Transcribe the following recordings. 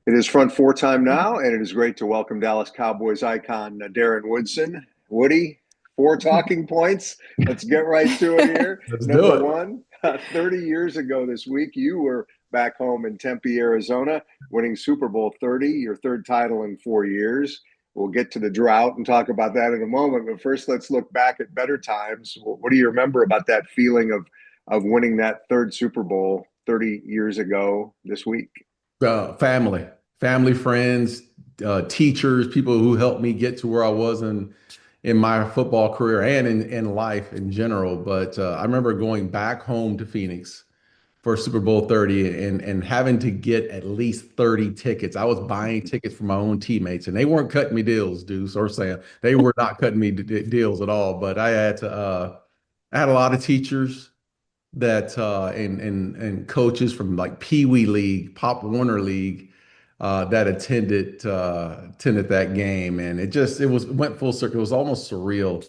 It is front four time now, and it is great to welcome Dallas Cowboys icon Darren Woodson. Woody, four talking points. Let's get right to it here. Let's do Number it. one, 30 years ago this week, you were back home in Tempe, Arizona, winning Super Bowl 30, your third title in 4 years. We'll get to the drought and talk about that in a moment. But first, let's look back at better times. What do you remember about that feeling of winning that third Super Bowl 30 years ago this week? Family, friends, teachers, people who helped me get to where I was in my football career and in life in general. But I remember going back home to Phoenix for Super Bowl 30 and having to get at least 30 tickets. I was buying tickets for my own teammates, and they weren't cutting me deals, Deuce or Sam. They were not cutting me deals at all. But I had a lot of teachers that and coaches from like Pee Wee League, Pop Warner League that attended that game, and it went full circle. It was almost surreal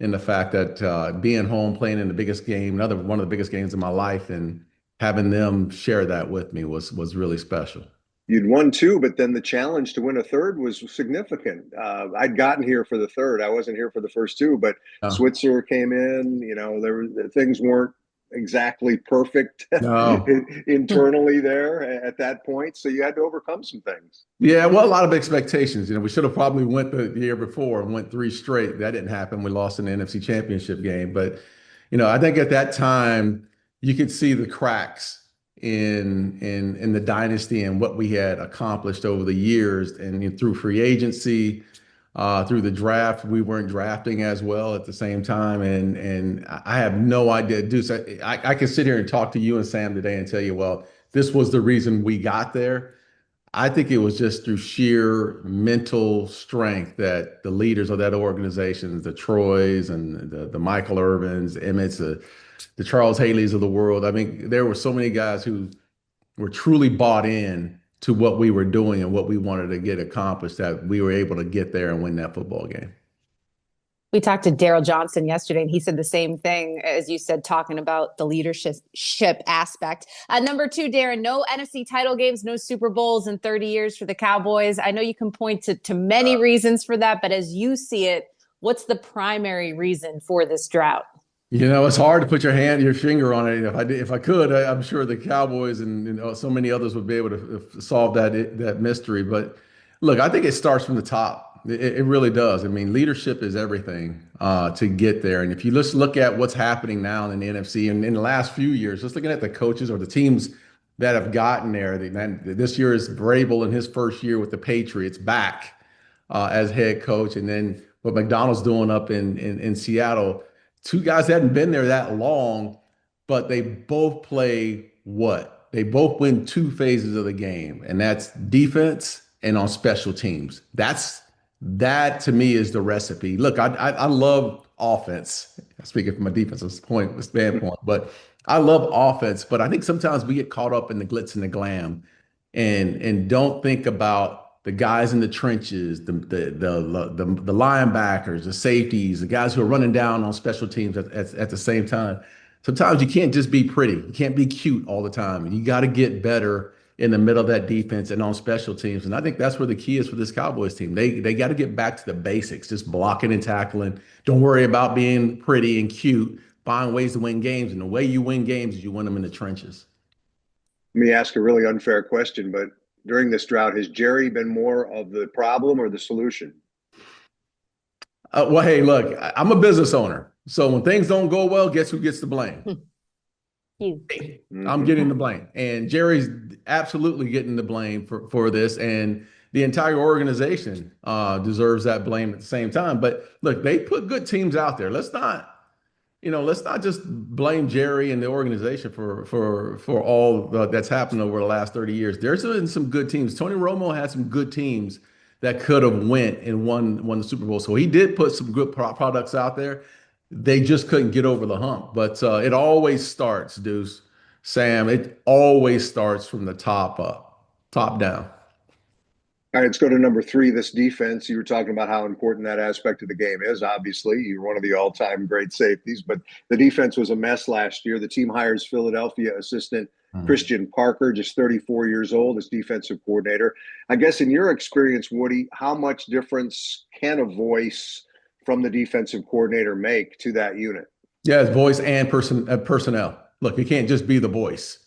in the fact that being home playing in the biggest game, another one of the biggest games of my life, and having them share that with me was really special. You'd won two, but then the challenge to win a third was significant. I'd gotten here for the third. I wasn't here for the first two, but No, Switzer came in. Things weren't exactly perfect no. internally there at that point, so you had to overcome some things. Yeah, well, a lot of expectations. We should have probably went the year before and went three straight. That didn't happen. We lost in the NFC Championship game. But, I think at that time you could see the cracks in the dynasty and what we had accomplished over the years and through free agency, through the draft. We weren't drafting as well at the same time. And I have no idea. Deuce, I can sit here and talk to you and Sam today and tell you, well, this was the reason we got there. I think it was just through sheer mental strength that the leaders of that organization, the Troys and the Michael Irvins, Emmets, the Charles Haleys of the world. I mean, there were so many guys who were truly bought in to what we were doing and what we wanted to get accomplished that we were able to get there and win that football game. We talked to Daryl Johnson yesterday, and he said the same thing as you said, talking about the leadership aspect. Number two, Darren, no NFC title games, no Super Bowls in 30 years for the Cowboys. I know you can point to many reasons for that, but as you see it, what's the primary reason for this drought? It's hard to put your finger on it. If I could, I'm sure the Cowboys and so many others would be able to solve that mystery. But look, I think it starts from the top. It really does. I mean, leadership is everything to get there. And if you just look at what's happening now in the NFC and in the last few years, just looking at the coaches or the teams that have gotten there, this year is Vrabel in his first year with the Patriots back as head coach, and then what McDonald's doing up in Seattle. Two guys that hadn't been there that long, but they both play what? They both win two phases of the game, and that's defense and on special teams. That to me is the recipe. Look, I love offense. Speaking from a defensive standpoint, but I love offense. But I think sometimes we get caught up in the glitz and the glam, and don't think about the guys in the trenches, the linebackers, the safeties, the guys who are running down on special teams at the same time. Sometimes you can't just be pretty. You can't be cute all the time. You got to get better in the middle of that defense and on special teams. And I think that's where the key is for this Cowboys team. They got to get back to the basics, just blocking and tackling. Don't worry about being pretty and cute. Find ways to win games. And the way you win games is you win them in the trenches. Let me ask a really unfair question, but during this drought, has Jerry been more of the problem or the solution? Well, hey, look, I'm a business owner. So when things don't go well, guess who gets the blame? You. I'm getting the blame. And Jerry's absolutely getting the blame for this. And the entire organization deserves that blame at the same time. But look, they put good teams out there. Let's not just blame Jerry and the organization for all that's happened over the last 30 years. There's been some good teams. Tony Romo had some good teams that could have went and won the Super Bowl. So he did put some good products out there. They just couldn't get over the hump. But it always starts, Deuce, Sam. It always starts from the top up, top down. All right, let's go to number three. This defense, you were talking about how important that aspect of the game is. Obviously, you're one of the all time great safeties, but the defense was a mess last year. The team hires Philadelphia assistant Mhm. Christian Parker, just 34 years old, as defensive coordinator. I guess in your experience, Woody, how much difference can a voice from the defensive coordinator make to that unit? Yeah, it's voice and personnel. Look, you can't just be the voice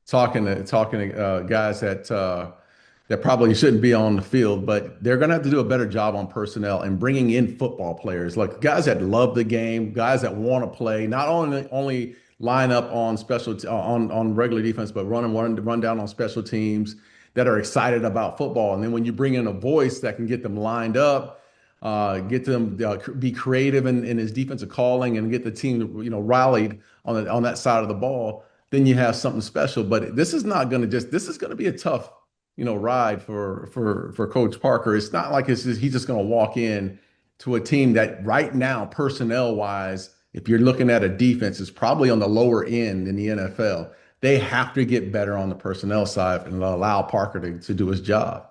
talking to guys that probably shouldn't be on the field, but they're going to have to do a better job on personnel and bringing in football players, like guys that love the game, guys that want to play, not only line up on on regular defense, but run down on special teams that are excited about football. And then when you bring in a voice that can get them lined up, get them be creative in his defensive calling and get the team rallied on that side of the ball, then you have something special. But this is not going to this is going to be a tough ride for Coach Parker. It's not like he's just going to walk in to a team that right now, personnel wise, if you're looking at a defense, is probably on the lower end in the NFL. They have to get better on the personnel side and allow Parker to do his job.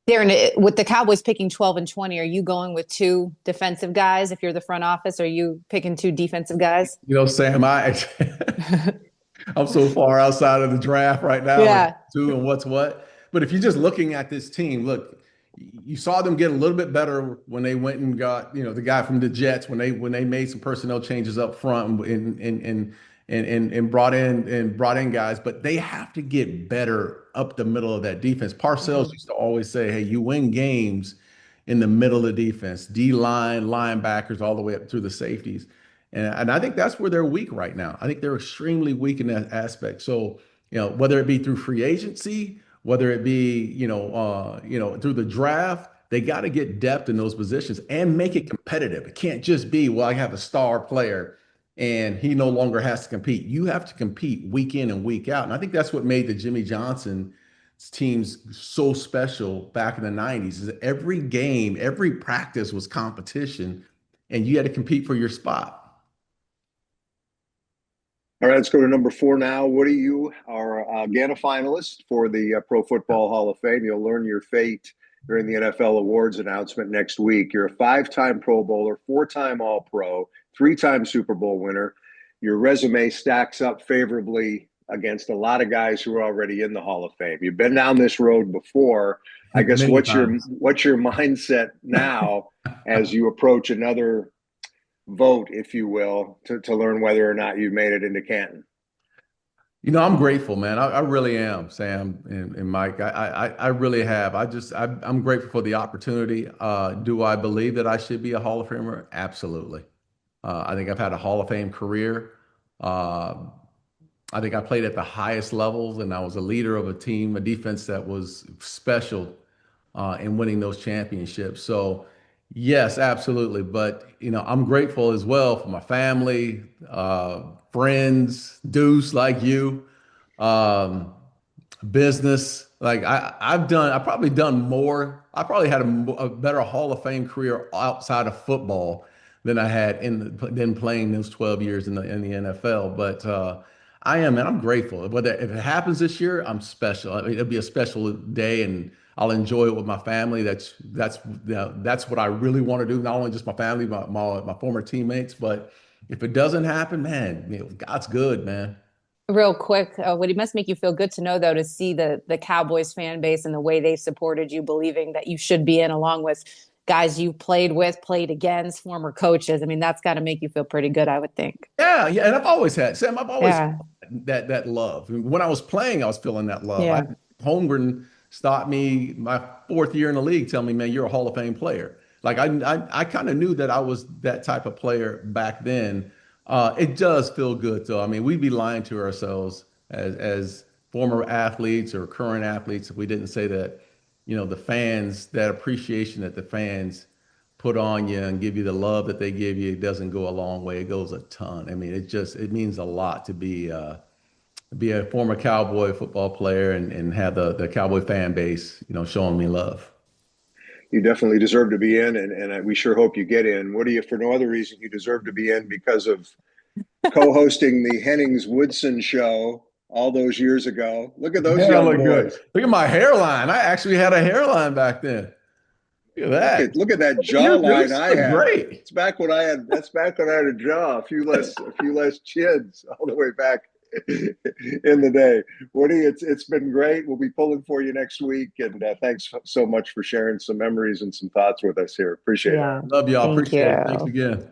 Darren, with the Cowboys picking 12 and 20, are you going with two defensive guys? If you're the front office, are you picking two defensive guys? Sam, I'm so far outside of the draft right now with Yeah. two and what's what. But if you're just looking at this team, look, you saw them get a little bit better when they went and got, the guy from the Jets when they made some personnel changes up front and brought in guys, but they have to get better up the middle of that defense. Parcells used to always say, "Hey, you win games in the middle of the defense, D line, linebackers, all the way up through the safeties." And I think that's where they're weak right now. I think they're extremely weak in that aspect. So, whether it be through free agency, whether it be, through the draft, they got to get depth in those positions and make it competitive. It can't just be, well, I have a star player and he no longer has to compete. You have to compete week in and week out. And I think that's what made the Jimmy Johnson teams so special back in the 90s is every game, every practice was competition and you had to compete for your spot. All right, let's go to number 4 now. Woody, you are again a finalist for the Pro Football Hall of Fame. You'll learn your fate during the NFL awards announcement next week. You're a 5-time Pro Bowler, 4-time All-Pro, 3-time Super Bowl winner. Your resume stacks up favorably against a lot of guys who are already in the Hall of Fame. You've been down this road before. I guess what's your mindset now as you approach another vote, if you will, to learn whether or not you made it into Canton? I'm grateful, man. I really am, Sam and Mike. I really have. I'm grateful for the opportunity. Do I believe that I should be a Hall of Famer? Absolutely. I think I've had a Hall of Fame career. I think I played at the highest levels, and I was a leader of a team, a defense that was special in winning those championships. So, yes, absolutely. But, I'm grateful as well for my family, friends, Deuce like you, um, business. Like I've probably done more. I probably had a better Hall of Fame career outside of football than I had than playing those 12 years in the NFL. But and I'm grateful. Whether if it happens this year, I'm special. I mean, it'll be a special day, and I'll enjoy it with my family. That's what I really want to do. Not only just my family, my former teammates, but if it doesn't happen, man, God's good, man. Real quick, what it must make you feel good to know, though, to see the Cowboys fan base and the way they supported you, believing that you should be in, along with guys you played with, played against, former coaches. I mean, that's got to make you feel pretty good, I would think. Yeah, yeah, and I've always had Sam. I've always Yeah, that love. When I was playing, I was feeling that love. yeah. Holmgren stopped me my 4th year in the league, telling me, "Man, you're a Hall of Fame player." Like I kind of knew that I was that type of player back then. It does feel good, though. I mean, we'd be lying to ourselves as former athletes or current athletes if we didn't say that, the fans, that appreciation that the fans put on you and give you the love that they give you, it doesn't go a long way. It goes a ton. I mean, it means a lot to be a former Cowboy football player and have the Cowboy fan base, showing me love. You definitely deserve to be in, and we sure hope you get in. What do you, for no other reason, you deserve to be in because of co-hosting the Hennings-Woodson show all those years ago. Look at those Yeah, I young look good. boys. Look at my hairline. I actually had a hairline back then. Look at that. Look at that You jawline I look had. great. It's back when I had. That's back when I had a jaw, a few less chins all the way back in the day. Woody, it's been great. We'll be pulling for you next week, and thanks so much for sharing some memories and some thoughts with us here. Appreciate it. Yeah. Love y'all. Thank Appreciate it. Thanks you. again.